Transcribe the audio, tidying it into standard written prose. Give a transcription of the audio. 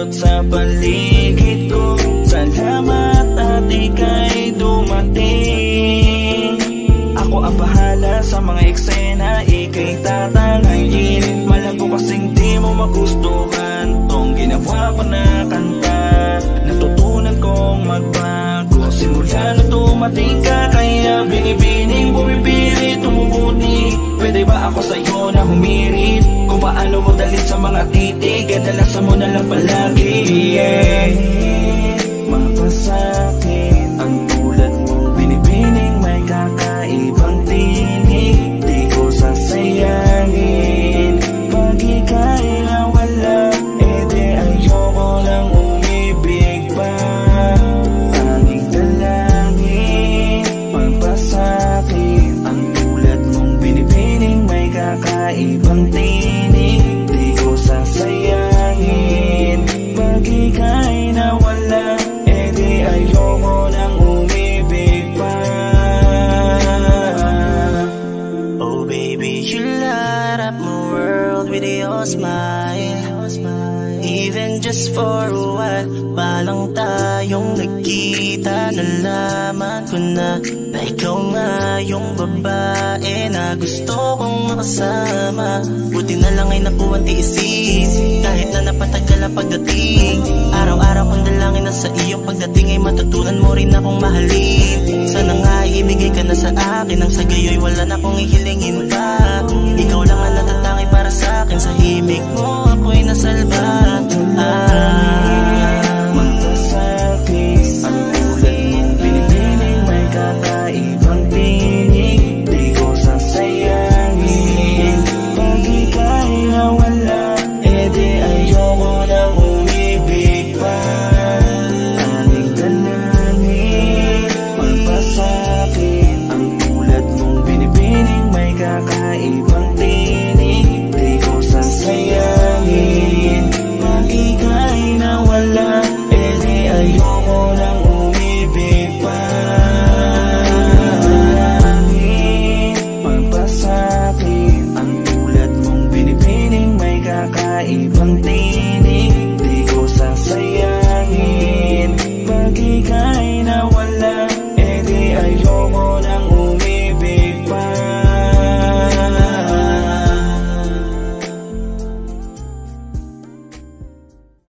balot sa paligid ko. Salamat at ika'y dumating. Ako ang bahala sa mga eksena, ika'y tatangayin. Malam ko kasing di mo magustuhan tong ginawa ko na kanta. Natutunan kong magbago simula na dumating ka. Kaya binibining bumipilit tumubuti. Pwede ba ako sa'yo na humirit? Kung paano mo dalhin sa mga titig, kadalasan mo na lang palagi. Mapasakit ang tulad mong binibining may kakaibang tinig. Di ko sasayahin pag ika'y nawala. Di ayoko lang umibig pa. Tanging dalangin, mapasakit ang tulad mong binibining may kakaibang tinig. Di ko sasayahin pag ika'y nawala. Ayoko nang umibig pa. Oh baby, you light up my world with your smile. Even just for a while, palang tayong nagkita. Nalaman ko na ikaw nga yung babae na gusto kong makasama. Buti na lang ay nakuha tiisin, kahit na napatagal ang pagdating. Araw-araw kong dalangin na sa iyong pagdating ay matutunan mo rin akong mahalin. Sana nga ibigay ka na sa akin, nang sa gayo'y wala na akong